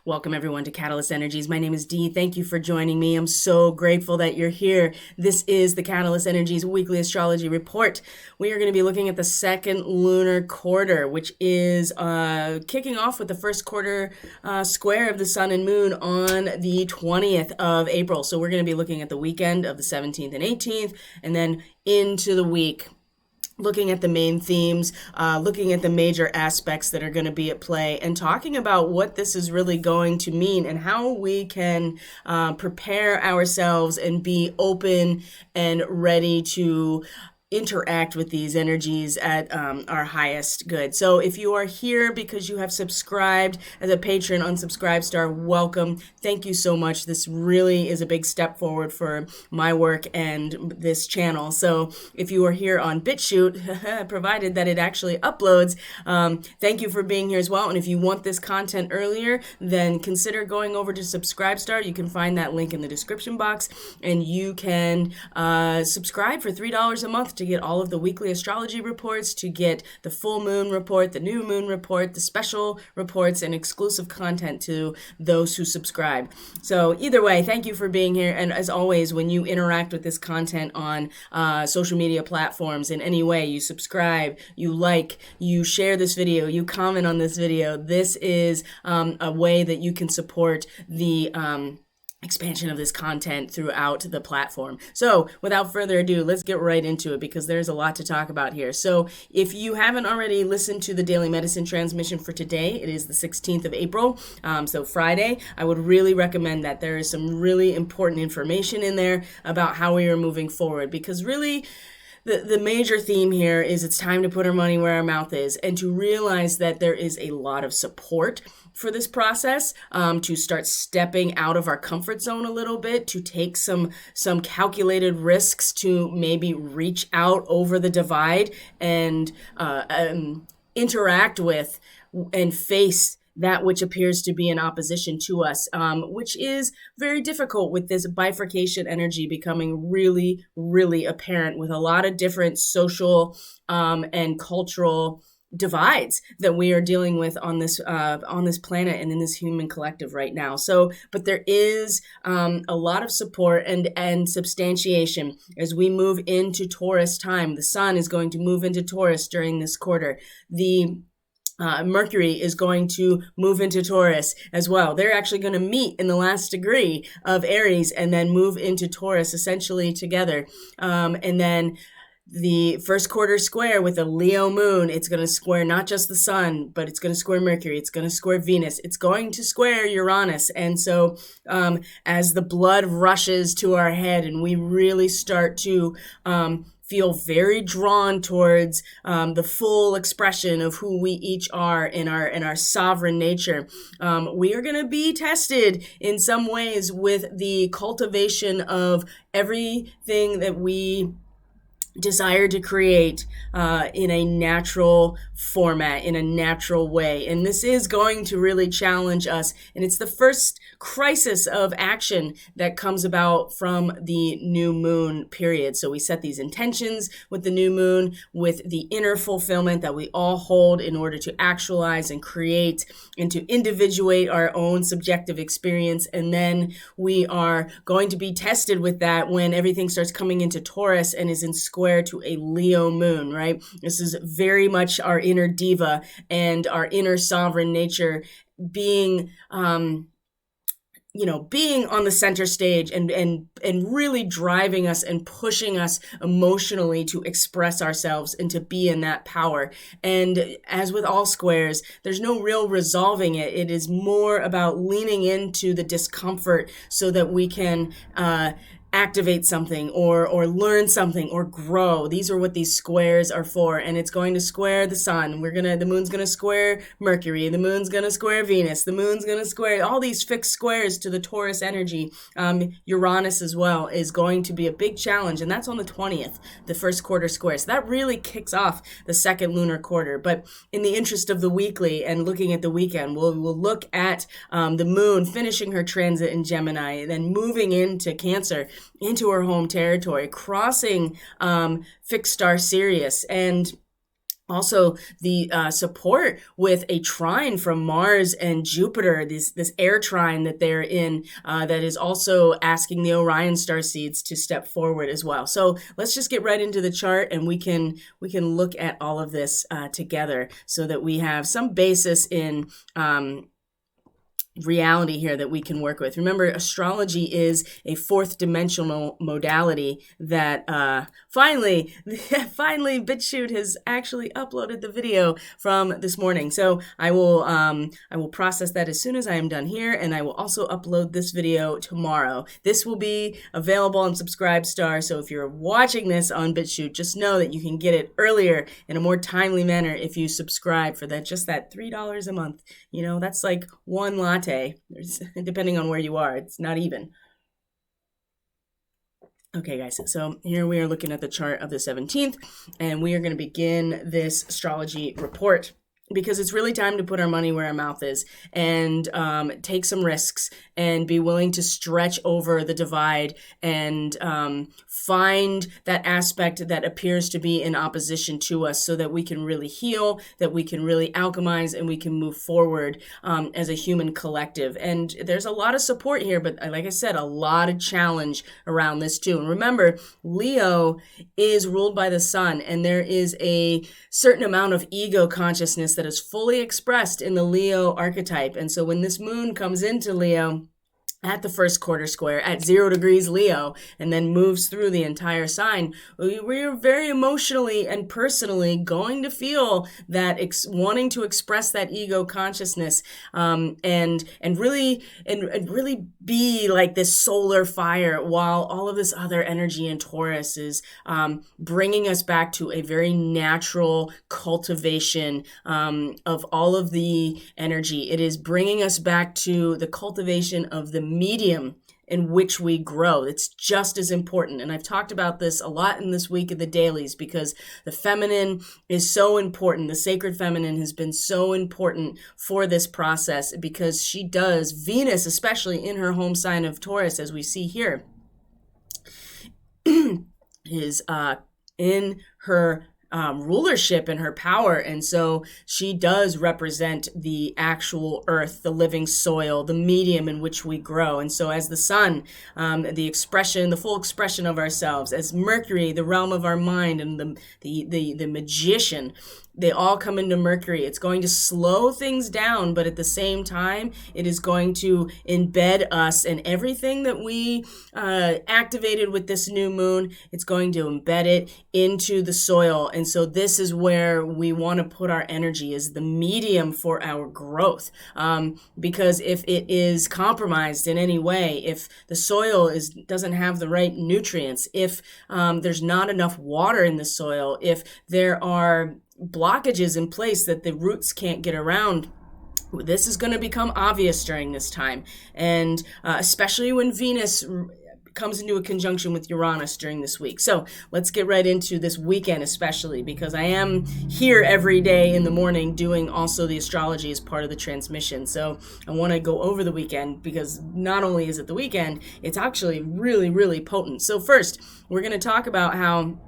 Welcome everyone to Catalyst Energies. My name is Dee. Thank you for joining me. I'm so grateful that you're here. This is the Catalyst Energies weekly astrology report. We are going to be looking at the second lunar quarter, which is kicking off with the first quarter square of the sun and moon on the 20th of April. So we're going to be looking at the weekend of the 17th and 18th, and then into the week, looking at the main themes, looking at the major aspects that are going to be at play, and talking about what this is really going to mean and how we can prepare ourselves and be open and ready to interact with these energies at our highest good. So if you are here because you have subscribed as a patron on Subscribestar, welcome. Thank you so much. This really is a big step forward for my work and this channel. So if you are here on BitChute, provided that it actually uploads, thank you for being here as well. And if you want this content earlier, then consider going over to Subscribestar. You can find that link in the description box, and you can subscribe for $3 a month to get all of the weekly astrology reports, to get the full moon report, the new moon report, the special reports, and exclusive content to those who subscribe. So either way, thank you for being here. And as always, when you interact with this content on social media platforms in any way, you subscribe, you like, you share this video, you comment on this video, this is a way that you can support the expansion of this content throughout the platform. So without further ado, let's get right into it because there's a lot to talk about here. So if you haven't already listened to the daily medicine transmission for today, it is the 16th of April, so Friday, I would really recommend that. There is some really important information in there about how we are moving forward, because really the major theme here is it's time to put our money where our mouth is, and to realize that there is a lot of support for this process, to start stepping out of our comfort zone a little bit, to take some calculated risks, to maybe reach out over the divide and interact with and face that which appears to be in opposition to us, which is very difficult with this bifurcation energy becoming really, really apparent with a lot of different social and cultural divides that we are dealing with on this planet and in this human collective right now. So, but there is a lot of support and substantiation as we move into Taurus time. The sun is going to move into Taurus during this quarter. The Mercury is going to move into Taurus as well. They're actually going to meet in the last degree of Aries and then move into Taurus essentially together. And then the first quarter square with a Leo moon, it's going to square not just the sun, but it's going to square Mercury. It's going to square Venus. It's going to square Uranus. And so as the blood rushes to our head and we really start to feel very drawn towards the full expression of who we each are in our sovereign nature, we are going to be tested in some ways with the cultivation of everything that we desire to create in a natural format, in a natural way. And this is going to really challenge us. And it's the first crisis of action that comes about from the new moon period. So we set these intentions with the new moon, with the inner fulfillment that we all hold in order to actualize and create and to individuate our own subjective experience. And then we are going to be tested with that when everything starts coming into Taurus and is in square to a Leo moon, right? This is very much our inner diva and our inner sovereign nature being being on the center stage and really driving us and pushing us emotionally to express ourselves and to be in that power. And as with all squares, there's no real resolving it. It is more about leaning into the discomfort so that we can activate something or learn something or grow. These are what these squares are for. And it's going to square the sun. The moon's going to square Mercury. The moon's going to square Venus. The moon's going to square all these fixed squares to the Taurus energy. Uranus as well is going to be a big challenge. And that's on the 20th, the first quarter square. So that really kicks off the second lunar quarter. But in the interest of the weekly and looking at the weekend, we'll look at the moon finishing her transit in Gemini, then moving into Cancer, into her home territory, crossing fixed star Sirius, and Also, the support with a trine from Mars and Jupiter, this air trine that they're in, that is also asking the Orion star seeds to step forward as well. So let's just get right into the chart, and we can look at all of this together so that we have some basis in reality here that we can work with. Remember, astrology is a fourth dimensional modality that finally BitChute has actually uploaded the video from this morning. So I will process that as soon as I am done here, and I will also upload this video tomorrow. This will be available on Subscribestar, so if you're watching this on BitChute, just know that you can get it earlier in a more timely manner if you subscribe for that $3 a month. You know, that's like one latte. Depending on where you are, it's not even. Okay, guys, so here we are looking at the chart of the 17th, and we are going to begin this astrology report because it's really time to put our money where our mouth is and take some risks and be willing to stretch over the divide and find that aspect that appears to be in opposition to us so that we can really heal, that we can really alchemize, and we can move forward as a human collective. And there's a lot of support here, but like I said, a lot of challenge around this too. And remember, Leo is ruled by the sun, and there is a certain amount of ego consciousness that is fully expressed in the Leo archetype. And so when this moon comes into Leo at the first quarter square at 0 degrees Leo and then moves through the entire sign, we're very emotionally and personally going to feel that wanting to express that ego consciousness and really be like this solar fire, while all of this other energy in Taurus is bringing us back to a very natural cultivation of all of the energy. It is bringing us back to the cultivation of the medium in which we grow. It's just as important. And I've talked about this a lot in this week of the dailies because the feminine is so important. The sacred feminine has been so important for this process because she does, Venus, especially in her home sign of Taurus, as we see here, is in her rulership and her power. And so she does represent the actual earth, the living soil, the medium in which we grow. And so as the sun, the full expression of ourselves, as Mercury, the realm of our mind, and the magician, they all come into Mercury. It's going to slow things down, but at the same time, it is going to embed us, and everything that we activated with this new moon, it's going to embed it into the soil. And so this is where we want to put our energy, is the medium for our growth. Because if it is compromised in any way, if the soil doesn't have the right nutrients, if there's not enough water in the soil, if there are blockages in place that the roots can't get around, this is going to become obvious during this time. And especially when Venus comes into a conjunction with Uranus during this week. So let's get right into this weekend, especially because I am here every day in the morning doing also the astrology as part of the transmission. So I want to go over the weekend because not only is it the weekend, it's actually really, really potent. So first, we're going to talk about how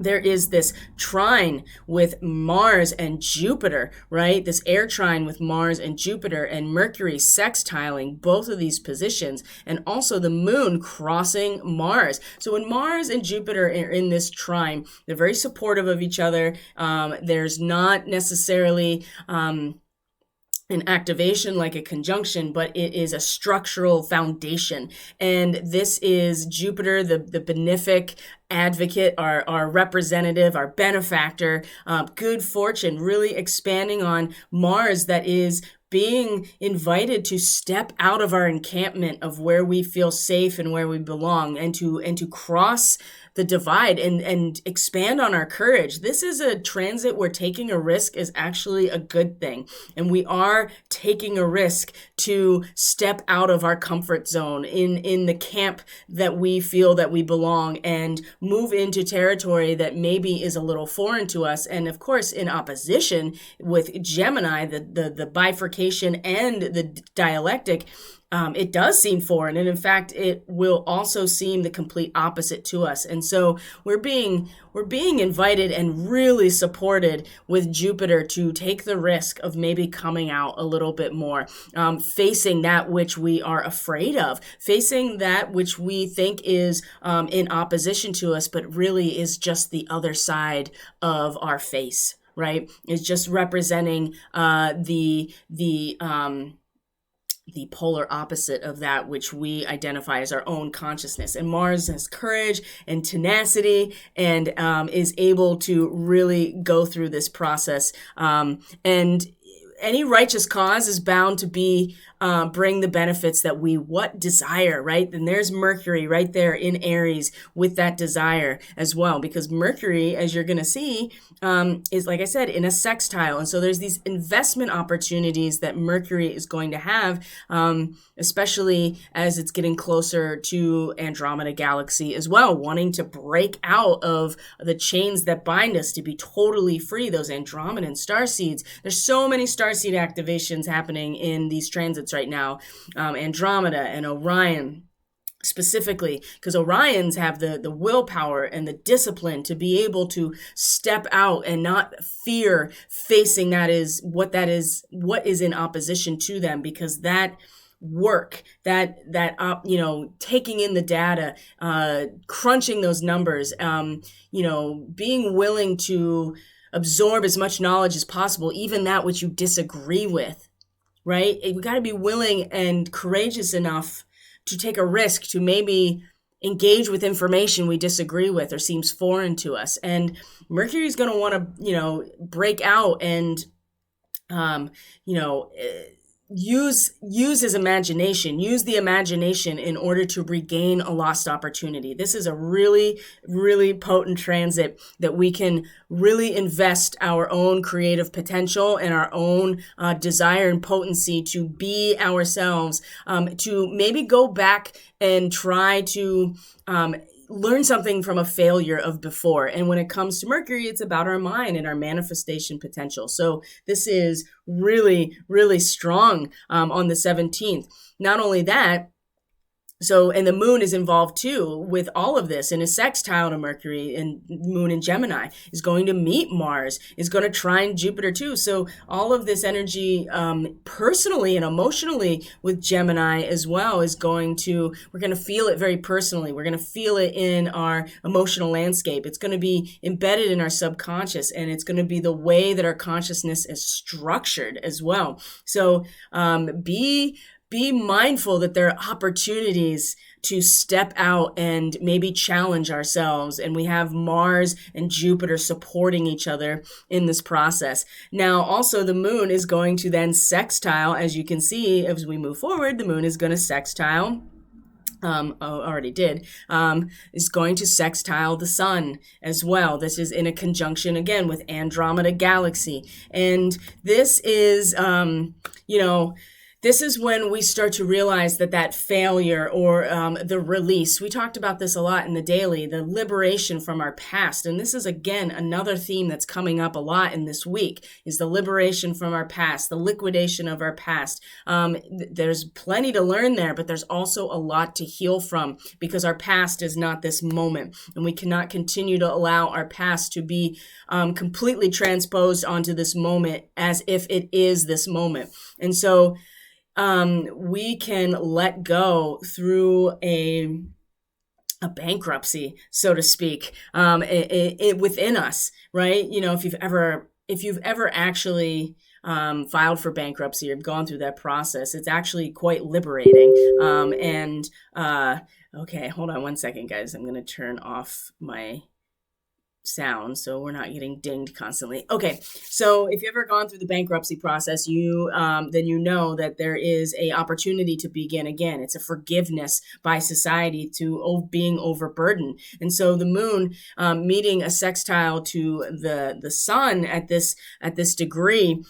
there is this trine with Mars and Jupiter, right? This air trine with Mars and Jupiter, and Mercury sextiling both of these positions, and also the moon crossing Mars. So when Mars and Jupiter are in this trine, they're very supportive of each other. There's not necessarily an activation like a conjunction, but it is a structural foundation. And this is Jupiter, the benefic advocate, our representative, our benefactor, good fortune, really expanding on Mars, that is being invited to step out of our encampment of where we feel safe and where we belong, and to cross the divide and expand on our courage. This is a transit where taking a risk is actually a good thing. And we are taking a risk to step out of our comfort zone in the camp that we feel that we belong, and move into territory that maybe is a little foreign to us. And of course, in opposition with Gemini, the bifurcation bifurcation and the dialectic, it does seem foreign. And in fact, it will also seem the complete opposite to us. And so we're being invited and really supported with Jupiter to take the risk of maybe coming out a little bit more, facing that which we are afraid of, facing that which we think is in opposition to us, but really is just the other side of our face, right? It's just representing the polar opposite of that which we identify as our own consciousness. And Mars has courage and tenacity and is able to really go through this process. And any righteous cause is bound to be bring the benefits that we desire, right? Then there's Mercury right there in Aries with that desire as well, because Mercury, as you're going to see, is, like I said, in a sextile. And so there's these investment opportunities that Mercury is going to have, especially as it's getting closer to Andromeda Galaxy as well, wanting to break out of the chains that bind us to be totally free, those Andromedan starseeds. There's so many starseed activations happening in these transits right now, Andromeda and Orion specifically, because Orions have the willpower and the discipline to be able to step out and not fear facing what is in opposition to them, because that work, taking in the data, crunching those numbers, being willing to absorb as much knowledge as possible, even that which you disagree with, right? We got to be willing and courageous enough to take a risk to maybe engage with information we disagree with or seems foreign to us. And Mercury is going to want to, break out and, use his imagination, use the imagination in order to regain a lost opportunity. This is a really, really potent transit that we can really invest our own creative potential and our own desire and potency to be ourselves, to maybe go back and try to learn something from a failure of before. And when it comes to Mercury, it's about our mind and our manifestation potential. So this is really, really strong on the 17th. Not only that, and the moon is involved too with all of this, in a sextile to Mercury, and moon in Gemini is going to meet Mars, is going to trine Jupiter too. So all of this energy, personally and emotionally with Gemini as well, we're going to feel it very personally. We're going to feel it in our emotional landscape. It's going to be embedded in our subconscious, and it's going to be the way that our consciousness is structured as well. So be mindful that there are opportunities to step out and maybe challenge ourselves. And we have Mars and Jupiter supporting each other in this process. Now, also the moon is going to then sextile, as you can see, as we move forward, the moon is going to sextile. Already did, is going to sextile the sun as well. This is in a conjunction again with Andromeda Galaxy. And this is, this is when we start to realize that failure or the release, we talked about this a lot in the daily, the liberation from our past. And this is, again, another theme that's coming up a lot in this week, is the liberation from our past, the liquidation of our past. There's plenty to learn there, but there's also a lot to heal from, because our past is not this moment. And we cannot continue to allow our past to be completely transposed onto this moment as if it is this moment. And so we can let go through a bankruptcy, so to speak, within us, right? If you've ever actually filed for bankruptcy or gone through that process, it's actually quite liberating. Okay, hold on one second, guys. I'm going to turn off my sound so we're not getting dinged constantly. Okay, so if you've ever gone through the bankruptcy process, then you know that there is a opportunity to begin again. It's a forgiveness by society to being overburdened. And so the moon meeting a sextile to the sun at this degree,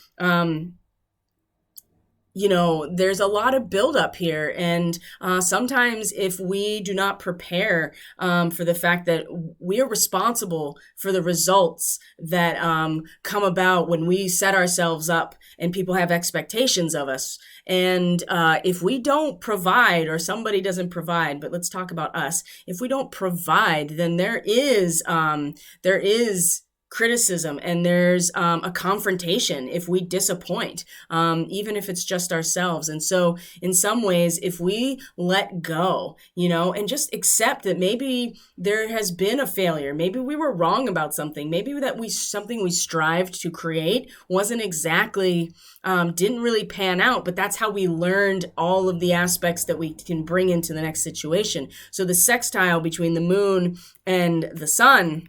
there's a lot of buildup here. And sometimes if we do not prepare for the fact that we are responsible for the results that come about when we set ourselves up and people have expectations of us. And if we don't provide, or somebody doesn't provide, but let's talk about us. If we don't provide, then there is criticism, and there's a confrontation if we disappoint, even if it's just ourselves. And so in some ways, if we let go, and just accept that maybe there has been a failure, maybe we were wrong about something, maybe that something we strived to create wasn't exactly, didn't really pan out, but that's how we learned all of the aspects that we can bring into the next situation. So the sextile between the moon and the sun,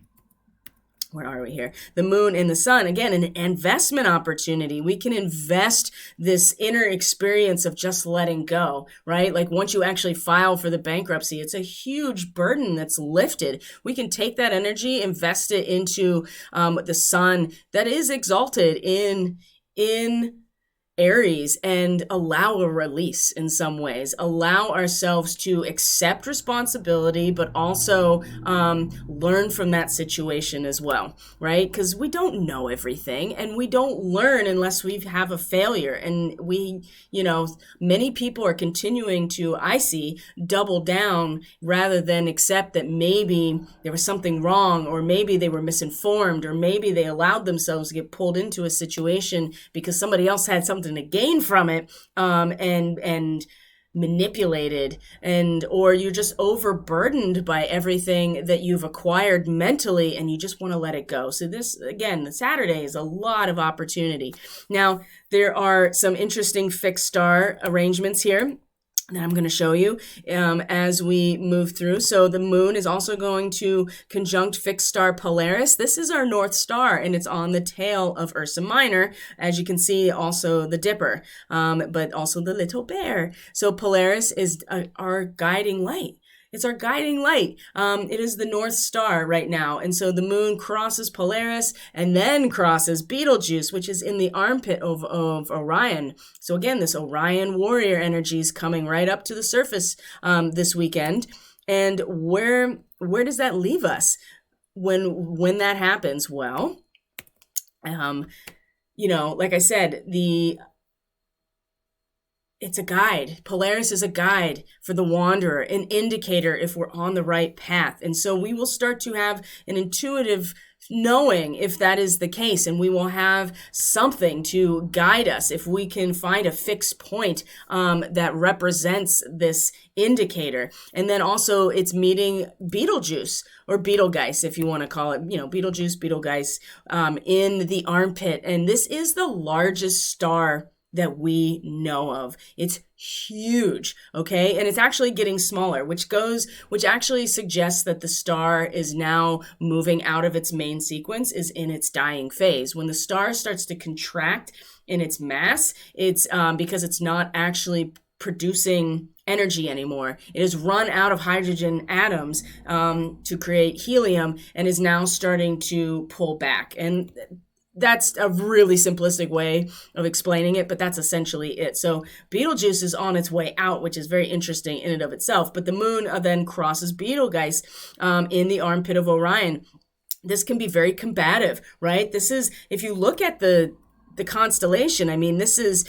where are we here? The moon and the sun, again, an investment opportunity. We can invest this inner experience of just letting go, right? Like once you actually file for the bankruptcy, it's a huge burden that's lifted. We can take that energy, invest it into the sun that is exalted in Aries, and allow a release in some ways, allow ourselves to accept responsibility, but also learn from that situation as well, right? Because we don't know everything, and we don't learn unless we have a failure. And many people are continuing to, I see, double down rather than accept that maybe there was something wrong, or maybe they were misinformed, or maybe they allowed themselves to get pulled into a situation because somebody else had something to gain from it, and manipulated, or you're just overburdened by everything that you've acquired mentally, and you just want to let it go. So this, again, the Saturday is a lot of opportunity. Now, there are some interesting fixed star arrangements here that I'm going to show you as we move through. So the moon is also going to conjunct fixed star Polaris. This is our North Star, and it's on the tail of Ursa Minor. As you can see, also the Dipper, but also the Little Bear. So Polaris is our guiding light. It's our guiding light. It is the North Star right now. And so the moon crosses Polaris and then crosses Betelgeuse, which is in the armpit of Orion. So again, this Orion warrior energy is coming right up to the surface this weekend. And where does that leave us when that happens? Well, like I said, it's a guide. Polaris is a guide for the wanderer, an indicator if we're on the right path. And so we will start to have an intuitive knowing if that is the case, and we will have something to guide us if we can find a fixed point that represents this indicator. And then also it's meeting Betelgeuse, or Betelgeuse, if you want to call it, Betelgeuse, Betelgeuse, in the armpit. And this is the largest star that we know of. It's huge, okay? And it's actually getting smaller, which actually suggests that the star is now moving out of its main sequence, is in its dying phase. When the star starts to contract in its mass, it's because it's not actually producing energy anymore. It has run out of hydrogen atoms to create helium, and is now starting to pull back. And that's a really simplistic way of explaining it, but that's essentially it. So Betelgeuse is on its way out, which is very interesting in and of itself. But the moon then crosses Betelgeuse in the armpit of Orion. This can be very combative, right? This is, if you look at the constellation, I mean, this is,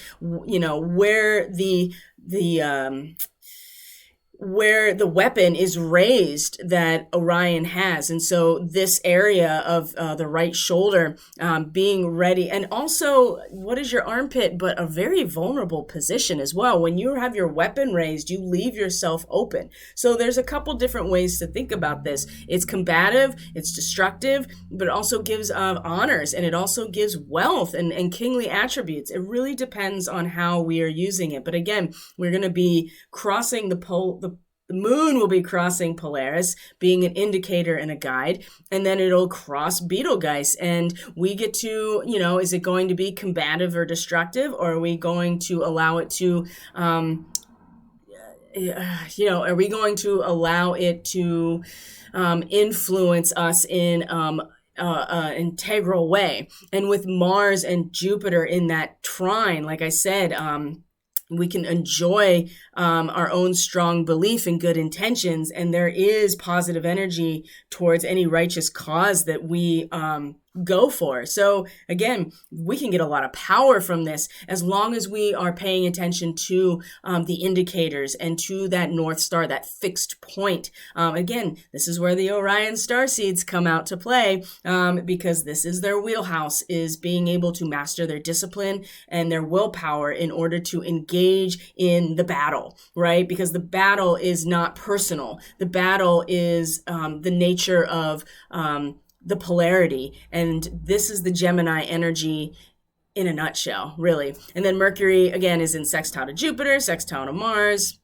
where the weapon is raised that Orion has. And so this area of the right shoulder being ready. And also, what is your armpit but a very vulnerable position as well? When you have your weapon raised, you leave yourself open. So there's a couple different ways to think about this. It's combative, it's destructive, but it also gives honors, and it also gives wealth and kingly attributes. It really depends on how we are using it. But again, we're going to be crossing the moon will be crossing Polaris, being an indicator and a guide, and then it'll cross Betelgeuse. And we get to, is it going to be combative or destructive, or are we going to allow it to, are we going to allow it to influence us in integral way? And with Mars and Jupiter in that trine, like I said, we can enjoy our own strong belief and good intentions, and there is positive energy towards any righteous cause that we go for. So again, we can get a lot of power from this as long as we are paying attention to the indicators and to that North Star, that fixed point. Again, this is where the Orion star seeds come out to play, because this is their wheelhouse, is being able to master their discipline and their willpower in order to engage in the battle, right? Because the battle is not personal. The battle is the nature of the polarity. And this is the Gemini energy in a nutshell, really. And then Mercury, again, is in sextile to Jupiter, sextile to Mars.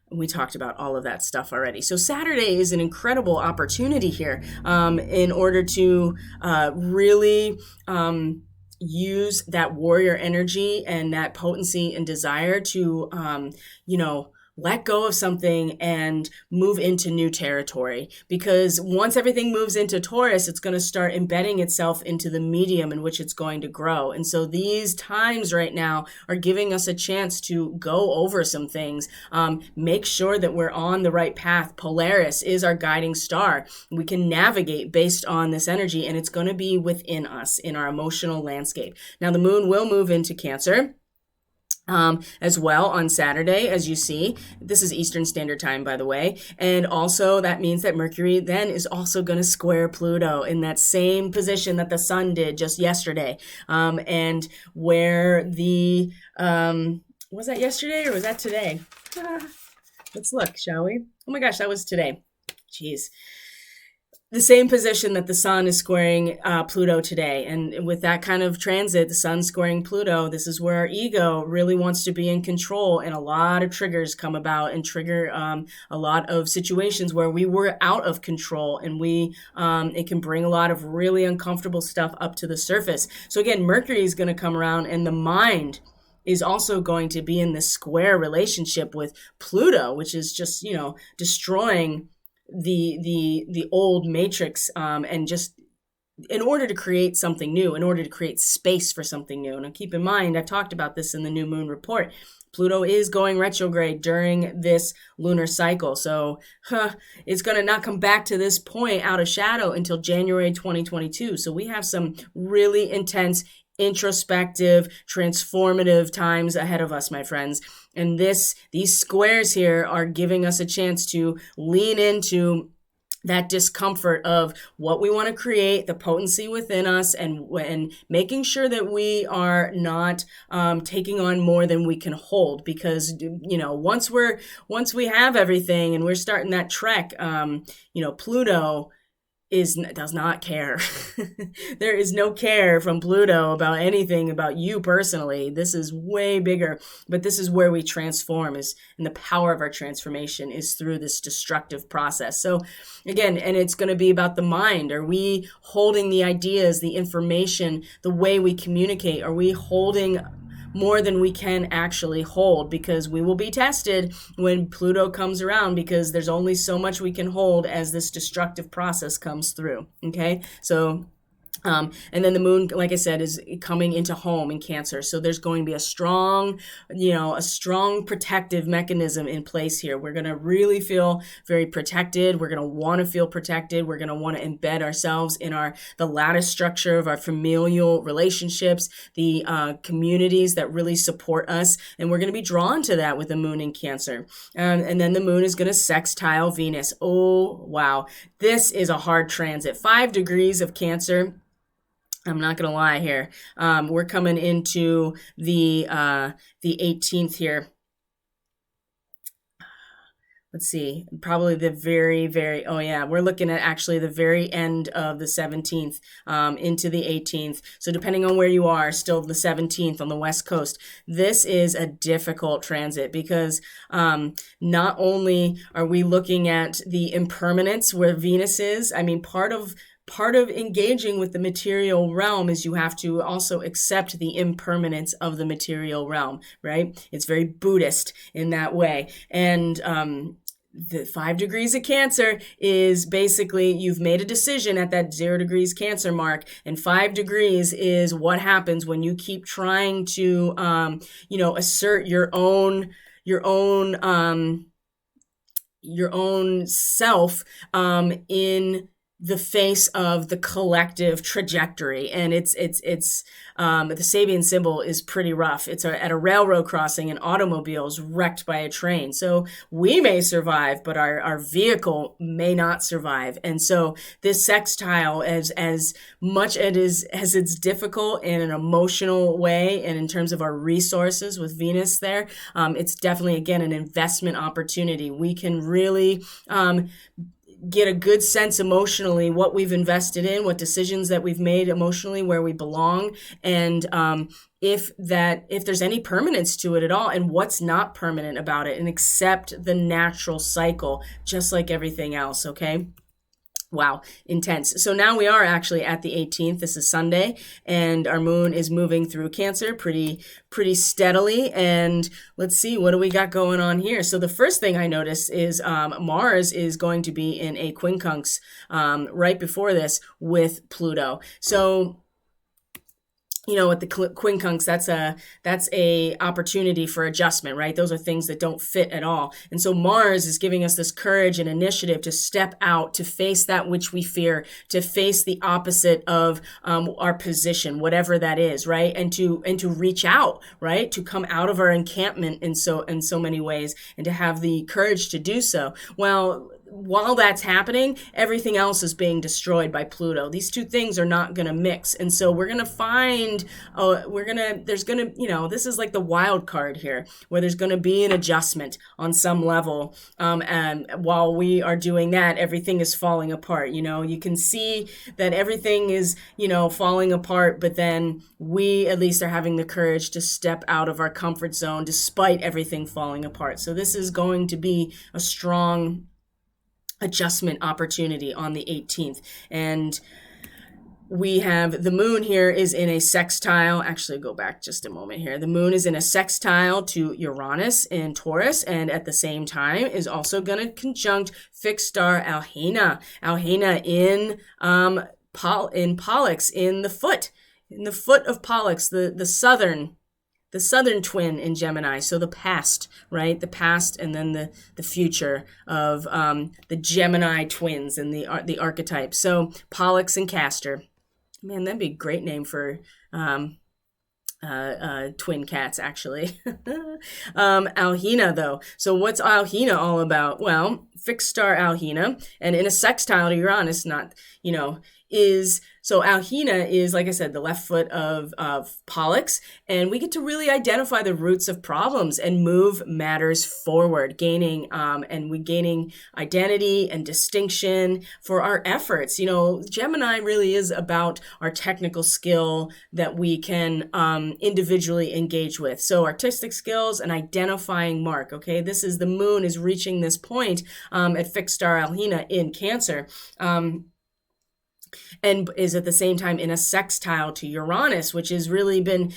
We talked about all of that stuff already. So Saturday is an incredible opportunity here in order to really use that warrior energy and that potency and desire to, let go of something and move into new territory. Because once everything moves into Taurus, it's going to start embedding itself into the medium in which it's going to grow. And so these times right now are giving us a chance to go over some things, make sure that we're on the right path. Polaris is our guiding star. We can navigate based on this energy, and it's going to be within us in our emotional landscape. Now, the moon will move into Cancer as well on Saturday, as you see. This is Eastern Standard Time, by the way. And also that means that Mercury then is also going to square Pluto in that same position that the sun did just yesterday. And where the, was that yesterday or was that today? Let's look, shall we? Oh my gosh, that was today. Jeez. The same position that the sun is squaring Pluto today. And with that kind of transit, the sun squaring Pluto, this is where our ego really wants to be in control, and a lot of triggers come about and trigger a lot of situations where we were out of control, and it can bring a lot of really uncomfortable stuff up to the surface. So again, Mercury is going to come around, and the mind is also going to be in this square relationship with Pluto, which is just, destroying the old matrix, and just in order to create something new, in order to create space for something new. And keep in mind, I've talked about this in the new moon report, Pluto is going retrograde during this lunar cycle. So it's going to not come back to this point out of shadow until January 2022. So we have some really intense, introspective, transformative times ahead of us, my friends. And these squares here are giving us a chance to lean into that discomfort of what we want to create, the potency within us, and making sure that we are not taking on more than we can hold. Because once we have everything and we're starting that trek, Pluto does not care. There is no care from Pluto about anything about you personally. This is way bigger, but this is where we transform, and the power of our transformation is through this destructive process. So again, and it's going to be about the mind. Are we holding the ideas, the information, the way we communicate? Are we holding more than we can actually hold? Because we will be tested when Pluto comes around, because there's only so much we can hold as this destructive process comes through. Okay, so and then the moon, like I said, is coming into home in Cancer. So there's going to be a strong protective mechanism in place here. We're going to really feel very protected. We're going to want to feel protected. We're going to want to embed ourselves in the lattice structure of our familial relationships, the communities that really support us. And we're going to be drawn to that with the moon in Cancer. And then the moon is going to sextile Venus. Oh, wow. This is a hard transit. 5 degrees of Cancer. I'm not going to lie here. We're coming into the 18th here. Let's see, probably the we're looking at actually the very end of the 17th into the 18th. So depending on where you are, still the 17th on the West Coast. This is a difficult transit because not only are we looking at the impermanence where Venus is, I mean, part of engaging with the material realm is you have to also accept the impermanence of the material realm, right? It's very Buddhist in that way. And The 5 degrees of Cancer is basically you've made a decision at that 0 degrees Cancer mark, and 5 degrees is what happens when you keep trying to, assert your own self in the face of the collective trajectory. And it's the Sabian symbol is pretty rough. It's at a railroad crossing, an automobile is wrecked by a train. So we may survive, but our vehicle may not survive. And so this sextile, as much as it's difficult in an emotional way and in terms of our resources with Venus there, it's definitely, again, an investment opportunity. We can really get a good sense emotionally what we've invested in, what decisions that we've made emotionally, where we belong, and if there's any permanence to it at all, and what's not permanent about it, and accept the natural cycle, just like everything else, okay? Wow, intense. So now we are actually at the 18th. This is Sunday, and our moon is moving through Cancer pretty steadily. And let's see, what do we got going on here? So the first thing I noticed is Mars is going to be in a quincunx right before this with Pluto. So with the quincunx, that's a opportunity for adjustment, right? Those are things that don't fit at all. And so Mars is giving us this courage and initiative to step out, to face that which we fear, to face the opposite of our position, whatever that is, right? And to reach out, right? To come out of our encampment in so many ways, and to have the courage to do so. Well, while that's happening, everything else is being destroyed by Pluto. These two things are not going to mix. And so we're going to find, this is like the wild card here, where there's going to be an adjustment on some level. And while we are doing that, everything is falling apart. You can see that everything is, falling apart, but then we at least are having the courage to step out of our comfort zone despite everything falling apart. So this is going to be a strong adjustment opportunity on the 18th. And we have the moon here is in a sextile. Actually, go back just a moment here. The moon is in a sextile to Uranus in Taurus, and at the same time is also going to conjunct fixed star Alhena. Alhena in Pollux, in the foot of Pollux, the southern twin in Gemini. So the past, right? The past, and then the future of the Gemini twins and the archetype. So Pollux and Castor. Man, that'd be a great name for twin cats, actually. Alhena, though. So what's Alhena all about? Well, fixed star Alhena, and in a sextile to Uranus, so Alhena is, like I said, the left foot of Pollux, and we get to really identify the roots of problems and move matters forward, gaining identity and distinction for our efforts. Gemini really is about our technical skill that we can individually engage with. So artistic skills and identifying mark, okay? The moon is reaching this point at fixed star Alhena in Cancer. And is at the same time in a sextile to Uranus, which has really been,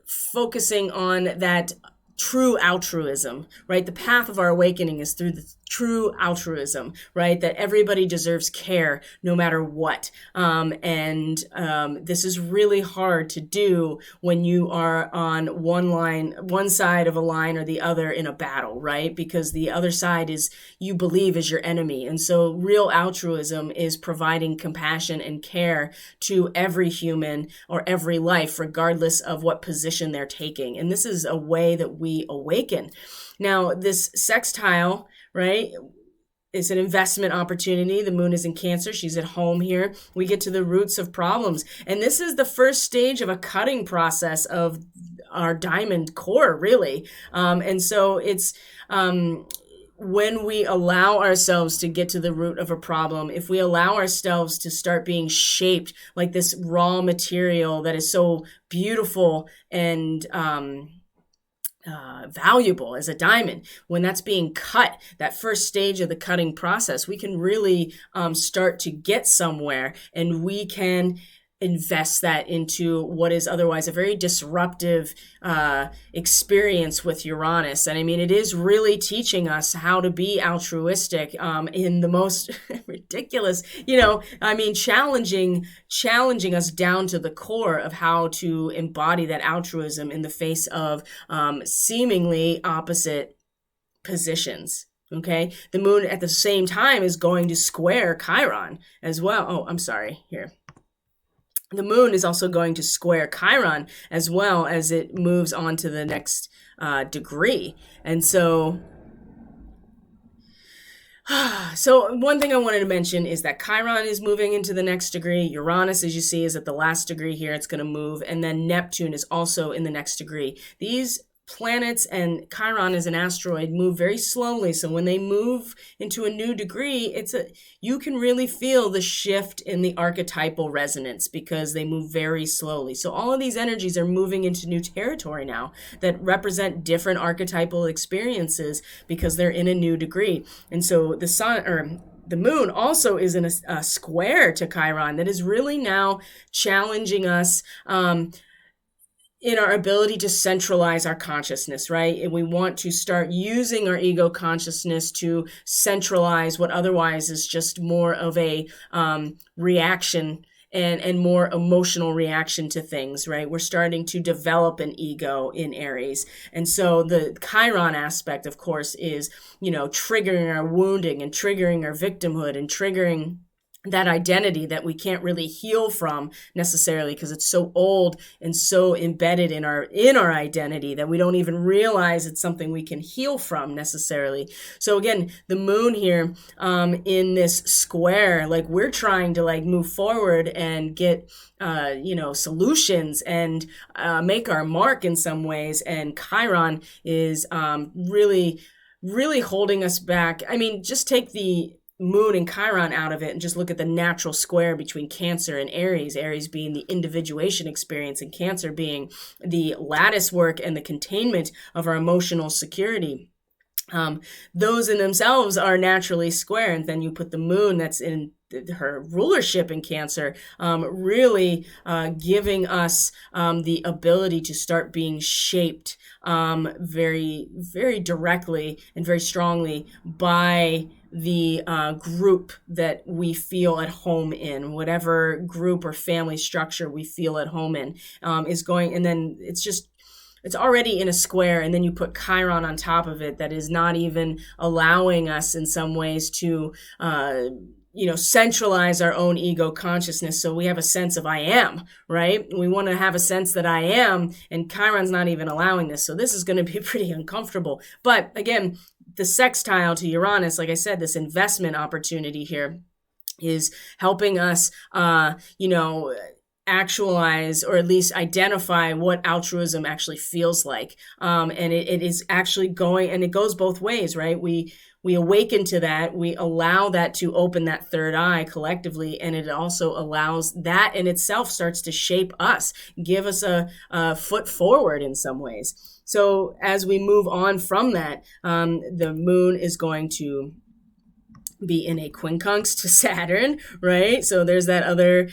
focusing on that true altruism, right? The path of our awakening is through the true altruism, right? That everybody deserves care no matter what. This is really hard to do when you are on one side of a line or the other in a battle, right? Because the other side you believe is your enemy. And so real altruism is providing compassion and care to every human or every life, regardless of what position they're taking. And this is a way that we awaken. Now, this sextile, right, is an investment opportunity. The moon is in Cancer. She's at home here. We get to the roots of problems. And this is the first stage of a cutting process of our diamond core, really. And so it's when we allow ourselves to get to the root of a problem, if we allow ourselves to start being shaped like this raw material that is so beautiful and valuable as a diamond, when that's being cut, that first stage of the cutting process, we can really start to get somewhere, and we can invest that into what is otherwise a very disruptive experience with Uranus. And I mean, it is really teaching us how to be altruistic in the most ridiculous, challenging us down to the core of how to embody that altruism in the face of seemingly opposite positions. Okay. The moon at the same time is going to square Chiron as well. Oh, I'm sorry. Here. The moon is also going to square Chiron as well as it moves on to the next degree. And so one thing I wanted to mention is that Chiron is moving into the next degree. Uranus, as you see, is at the last degree here. It's going to move. And then Neptune is also in the next degree. These planets and Chiron as an asteroid move very slowly. So when they move into a new degree, you can really feel the shift in the archetypal resonance because they move very slowly. So all of these energies are moving into new territory now that represent different archetypal experiences because they're in a new degree. And so the moon also is in a square to Chiron that is really now challenging us in our ability to centralize our consciousness, right? And we want to start using our ego consciousness to centralize what otherwise is just more of a reaction and more emotional reaction to things, right? We're starting to develop an ego in Aries. And so the Chiron aspect, of course, is, triggering our wounding and triggering our victimhood and triggering that identity that we can't really heal from necessarily because it's so old and so embedded in our identity that we don't even realize it's something we can heal from necessarily. So again, the moon here in this square, like we're trying to move forward and get solutions and make our mark in some ways, and Chiron is really holding us back. I mean, just take the moon and Chiron out of it and just look at the natural square between Cancer and Aries. Aries being the individuation experience and Cancer being the lattice work and the containment of our emotional security. Those in themselves are naturally square. And then you put the moon that's in her rulership in Cancer, really giving us the ability to start being shaped very, very directly and very strongly by the group that we feel at home in, whatever group or family structure we feel at home in, is going, and then it's already in a square, and then you put Chiron on top of it that is not even allowing us in some ways to centralize our own ego consciousness. So we have a sense of I am, right? We want to have a sense that I am, and Chiron's not even allowing this. So this is going to be pretty uncomfortable. But again, the sextile to Uranus, like I said, this investment opportunity here is helping us, actualize or at least identify what altruism actually feels like. And it is actually going, and it goes both ways, right? We awaken to that, we allow that to open that third eye collectively, and it also allows that in itself starts to shape us, give us a foot forward in some ways. So as we move on from that, the moon is going to be in a quincunx to Saturn, right? So there's that other,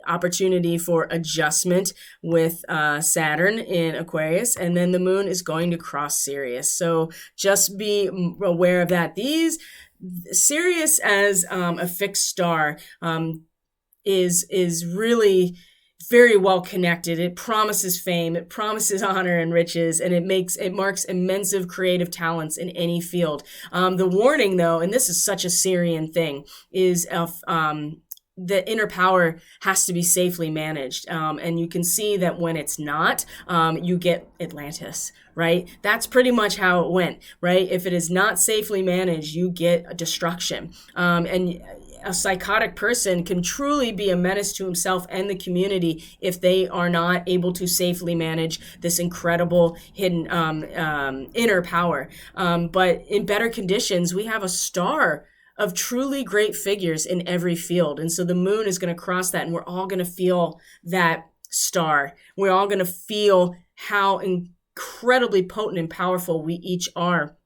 opportunity for adjustment with Saturn in Aquarius, and then the moon is going to cross Sirius. So just be aware of that. These Sirius as a fixed star is really very well connected. It promises fame, it promises honor and riches, and it marks immense creative talents in any field. The warning, though, and this is such a Sirian thing, is the inner power has to be safely managed. And you can see that when it's not, you get Atlantis, right? That's pretty much how it went, right? If it is not safely managed, you get a destruction. And a psychotic person can truly be a menace to himself and the community if they are not able to safely manage this incredible hidden inner power. But in better conditions, we have a star of truly great figures in every field. And so the moon is going to cross that, and we're all going to feel that star. We're all going to feel how incredibly potent and powerful we each are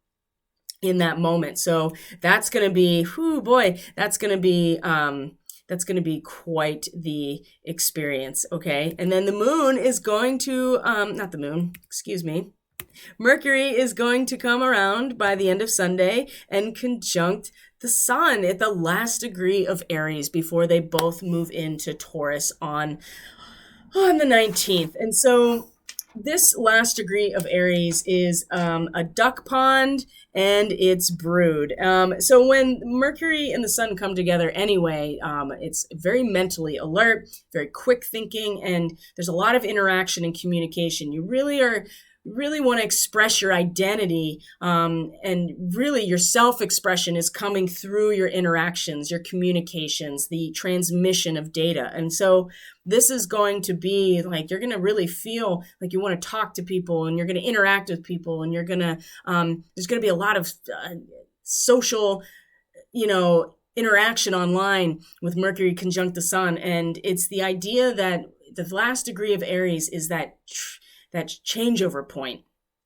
in that moment. So that's going to be, that's going to that's going to be quite the experience. Okay. And then the moon is going to, not the moon, excuse me. Mercury is going to come around by the end of Sunday and conjunct the sun at the last degree of Aries before they both move into Taurus on the 19th. And so this last degree of Aries is a duck pond and its brood. So when Mercury and the sun come together anyway, it's very mentally alert, very quick thinking, and there's a lot of interaction and communication. You really want to express your identity, and really your self-expression is coming through your interactions, your communications, the transmission of data. And so this is going to be like, you're going to really feel like you want to talk to people, and you're going to interact with people, and you're going to, there's going to be a lot of social, interaction online with Mercury conjunct the sun. And it's the idea that the last degree of Aries is that changeover point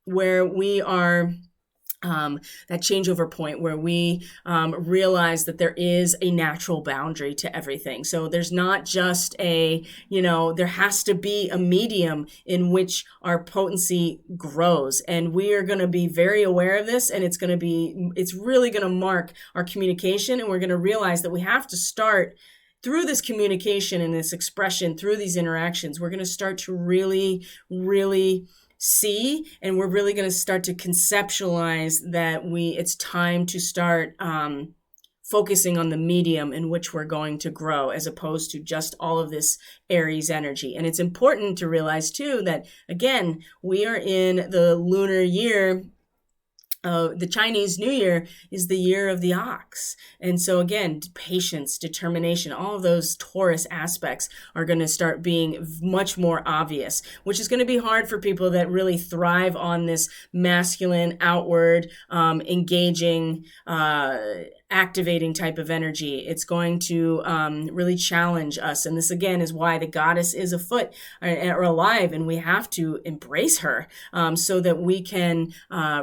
where we are, realize that there is a natural boundary to everything. So there's not just there has to be a medium in which our potency grows. And we are going to be very aware of this, and it's really going to mark our communication. And we're going to realize that we have to start through this communication and this expression, through these interactions, we're going to start to really, really see, and we're really going to start to conceptualize that it's time to start focusing on the medium in which we're going to grow, as opposed to just all of this Aries energy. And it's important to realize too that, again, we are in the lunar year. The Chinese New Year is the year of the ox. And so again, patience, determination, all of those Taurus aspects are going to start being much more obvious, which is going to be hard for people that really thrive on this masculine, outward, engaging, activating type of energy. It's going to really challenge us. And this again is why the goddess is afoot or alive, and we have to embrace her so that we can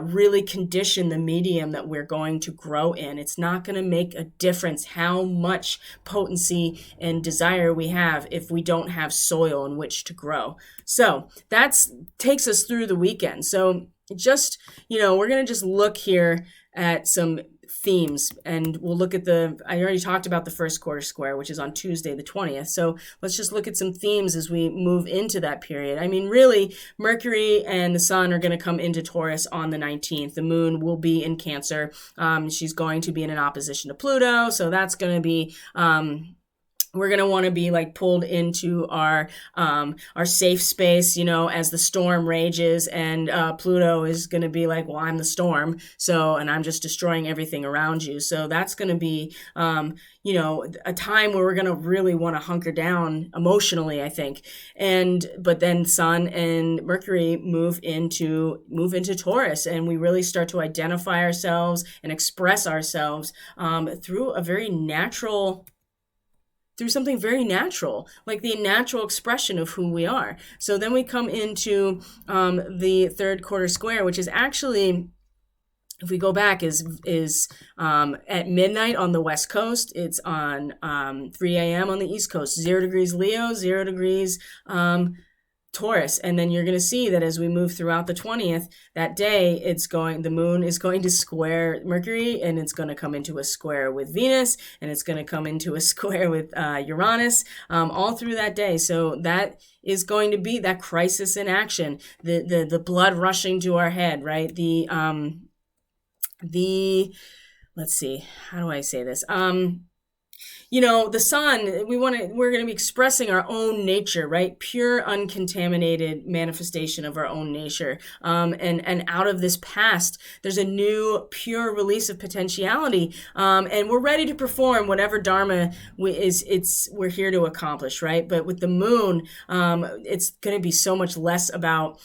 really condition the medium that we're going to grow in. It's not going to make a difference how much potency and desire we have if we don't have soil in which to grow. So that takes us through the weekend. So just, we're going to just look here at some themes, and we'll look at I already talked about the first quarter square, which is on Tuesday, the 20th. So let's just look at some themes as we move into that period. I mean, really, Mercury and the sun are going to come into Taurus on the 19th. The moon will be in Cancer. She's going to be in an opposition to Pluto. So that's going to be, we're going to want to be like pulled into our safe space, as the storm rages, and Pluto is going to be like, well, I'm the storm. So, and I'm just destroying everything around you. So that's going to be, a time where we're going to really want to hunker down emotionally, I think. But then Sun and Mercury move into Taurus, and we really start to identify ourselves and express ourselves through something very natural, like the natural expression of who we are. So then we come into the third quarter square, which is actually, if we go back, is at midnight on the West Coast. It's on 3 a.m. on the East Coast. 0 degrees Leo, 0 degrees Taurus. And then you're going to see that as we move throughout the 20th, that day, the moon is going to square Mercury, and it's going to come into a square with Venus, and it's going to come into a square with Uranus, all through that day. So that is going to be that crisis in action, the blood rushing to our head, right? Let's see, how do I say this? The sun, we're going to be expressing our own nature, right? Pure, uncontaminated manifestation of our own nature. And out of this past, there's a new, pure release of potentiality. And we're ready to perform whatever Dharma we're here to accomplish, right? But with the moon, it's going to be so much less about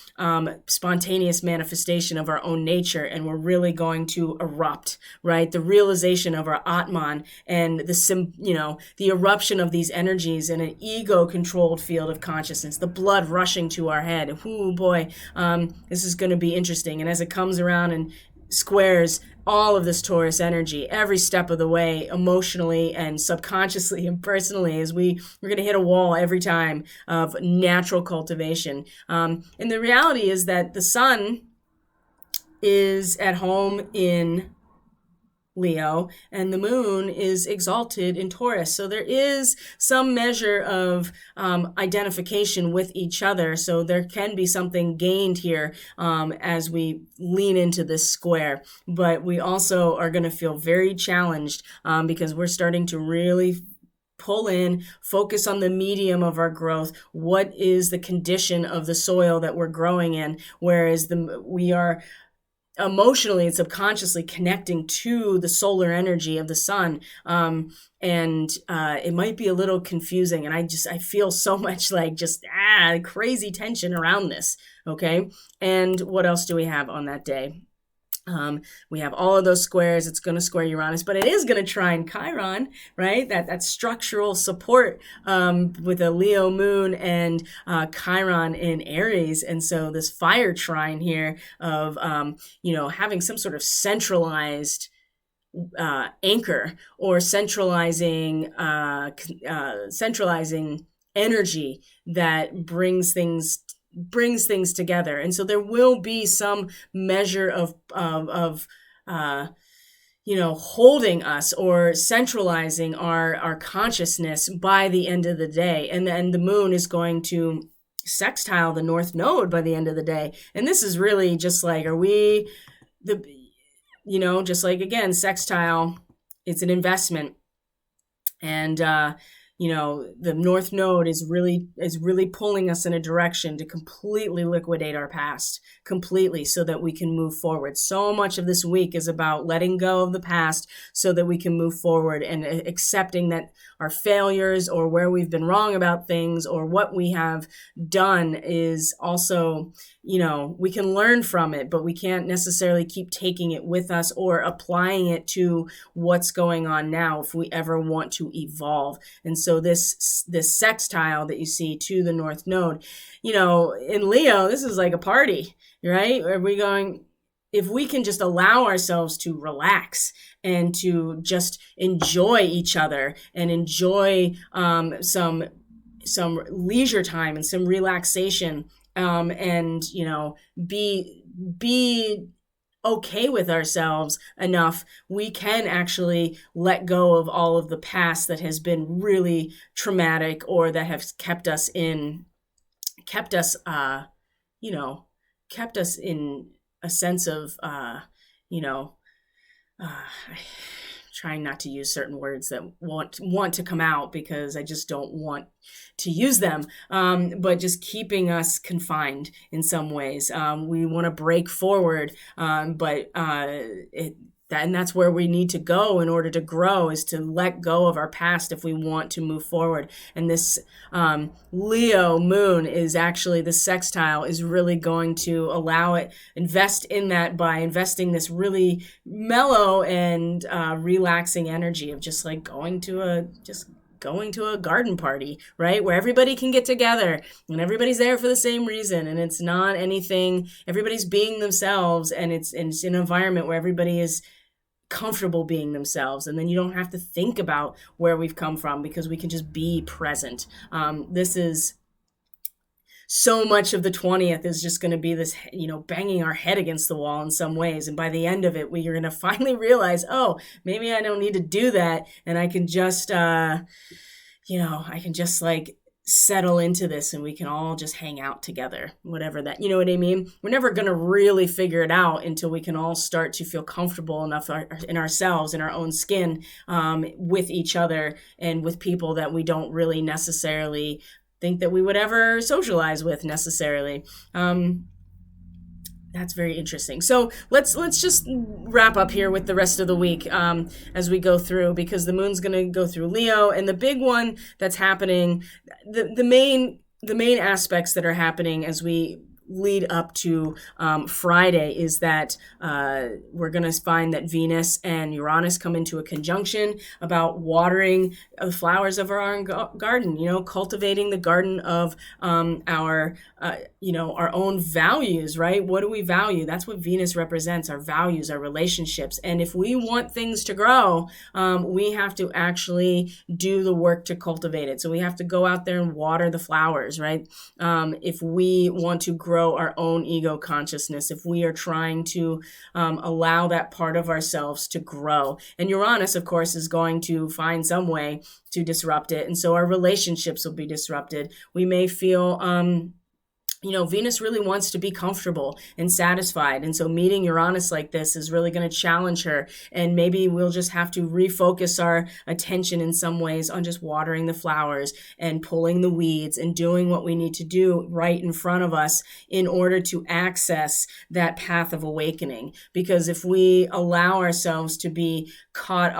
spontaneous manifestation of our own nature. And we're really going to erupt, right? The realization of our Atman and the eruption of these energies in an ego-controlled field of consciousness, the blood rushing to our head. Ooh, boy, this is going to be interesting. And as it comes around and squares all of this Taurus energy every step of the way, emotionally and subconsciously and personally, as we're going to hit a wall every time of natural cultivation. And the reality is that the sun is at home in Leo, and the moon is exalted in Taurus. So there is some measure of identification with each other. So there can be something gained here as we lean into this square. But we also are going to feel very challenged because we're starting to really pull in, focus on the medium of our growth. What is the condition of the soil that we're growing in? Whereas we are emotionally and subconsciously connecting to the solar energy of the sun. And it might be a little confusing. And I feel so much like just crazy tension around this. Okay. And what else do we have on that day? We have all of those squares. It's going to square Uranus, but it is going to trine Chiron, right? That structural support with a Leo moon and Chiron in Aries. And so this fire trine here of, having some sort of centralized anchor or centralizing energy that brings things together. And so there will be some measure of holding us or centralizing our consciousness by the end of the day. And then the moon is going to sextile the North Node by the end of the day. And this is really just like, just like, again, sextile, it's an investment. And, the North Node is really pulling us in a direction to completely liquidate our past, completely, so that we can move forward. So much of this week is about letting go of the past so that we can move forward and accepting that our failures or where we've been wrong about things or what we have done is also, we can learn from it, but we can't necessarily keep taking it with us or applying it to what's going on now if we ever want to evolve. And so this sextile that you see to the North Node, in Leo, this is like a party, right? If we can just allow ourselves to relax and to just enjoy each other and enjoy some leisure time and some relaxation, and be okay with ourselves enough, we can actually let go of all of the past that has been really traumatic or that has kept us in a sense of trying not to use certain words that want to come out because I just don't want to use them, but just keeping us confined in some ways. We want to break forward, but and that's where we need to go in order to grow, is to let go of our past if we want to move forward. And this Leo moon is actually, the sextile is really going to allow it, invest in that by investing this really mellow and relaxing energy of just like going to a garden party, right? Where everybody can get together and everybody's there for the same reason. And it's not anything, everybody's being themselves, and it's an environment where everybody is comfortable being themselves. And then you don't have to think about where we've come from because we can just be present. This is so much of the 20th is just going to be this, banging our head against the wall in some ways. And by the end of it, we're going to finally realize, oh, maybe I don't need to do that. And I can just, like settle into this and we can all just hang out together, whatever that, you know what I mean? We're never going to really figure it out until we can all start to feel comfortable enough in ourselves, in our own skin, with each other and with people that we don't really necessarily think that we would ever socialize with necessarily. That's very interesting. So let's just wrap up here with the rest of the week as we go through, because the moon's going to go through Leo, and the big one that's happening, the main aspects that are happening as we lead up to Friday is that we're going to find that Venus and Uranus come into a conjunction about watering the flowers of our own garden, cultivating the garden of our own values, right? What do we value? That's what Venus represents, our values, our relationships. And if we want things to grow, we have to actually do the work to cultivate it. So we have to go out there and water the flowers, right? If we want to grow our own ego consciousness, if we are trying to allow that part of ourselves to grow. And Uranus, of course, is going to find some way to disrupt it. And so our relationships will be disrupted. We may feel Venus really wants to be comfortable and satisfied. And so meeting Uranus like this is really going to challenge her. And maybe we'll just have to refocus our attention in some ways on just watering the flowers and pulling the weeds and doing what we need to do right in front of us in order to access that path of awakening. Because if we allow ourselves to be caught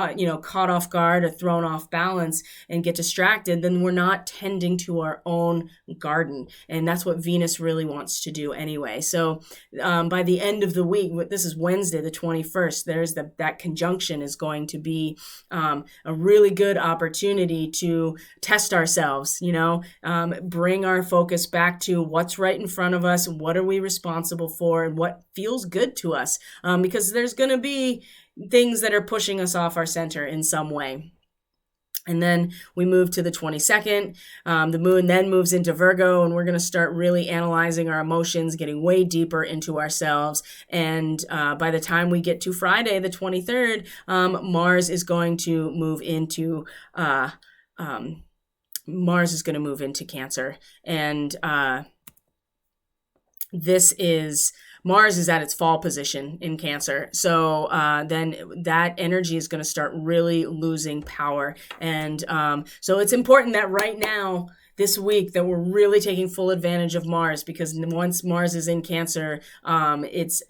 off guard or thrown off balance and get distracted, then we're not tending to our own garden. And that's what Venus really wants to do anyway. So by the end of the week, this is Wednesday, the 21st, that conjunction is going to be a really good opportunity to test ourselves, bring our focus back to what's right in front of us, what are we responsible for, and what feels good to us, because there's going to be things that are pushing us off our center in some way. And then we move to the 22nd. The moon then moves into Virgo, and we're going to start really analyzing our emotions, getting way deeper into ourselves. And by the time we get to Friday, the 23rd, Mars is going to move into Cancer. And Mars is at its fall position in Cancer. So then that energy is going to start really losing power. And so it's important that right now, this week, that we're really taking full advantage of Mars, because once Mars is in Cancer, it's,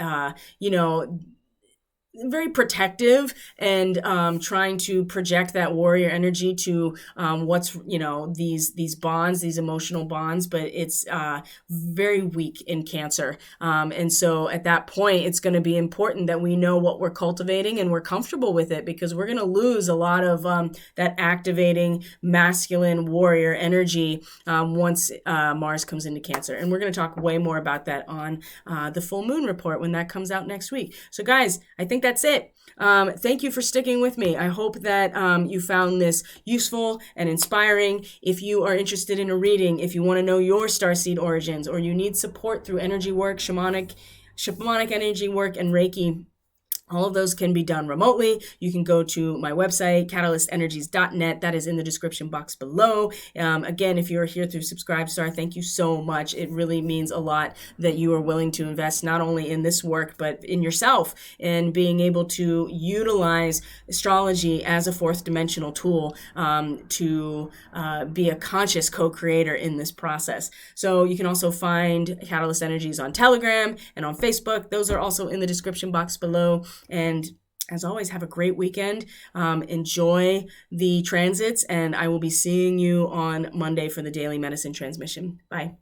very protective and trying to project that warrior energy to these bonds, these emotional bonds, but it's very weak in Cancer. And so at that point, it's going to be important that we know what we're cultivating and we're comfortable with it, because we're going to lose a lot of that activating masculine warrior energy once Mars comes into Cancer. And we're going to talk way more about that on the full moon report when that comes out next week. So guys, I think that's it. Thank you for sticking with me. I hope that you found this useful and inspiring. If you are interested in a reading, if you want to know your starseed origins, or you need support through energy work, shamanic energy work, and Reiki, all of those can be done remotely. You can go to my website, catalystenergies.net. That is in the description box below. Again, if you're here through Subscribestar, thank you so much. It really means a lot that you are willing to invest not only in this work, but in yourself, and being able to utilize astrology as a fourth dimensional tool to be a conscious co-creator in this process. So you can also find Catalyst Energies on Telegram and on Facebook. Those are also in the description box below. And as always, have a great weekend. Enjoy the transits, and I will be seeing you on Monday for the Daily Medicine transmission. Bye.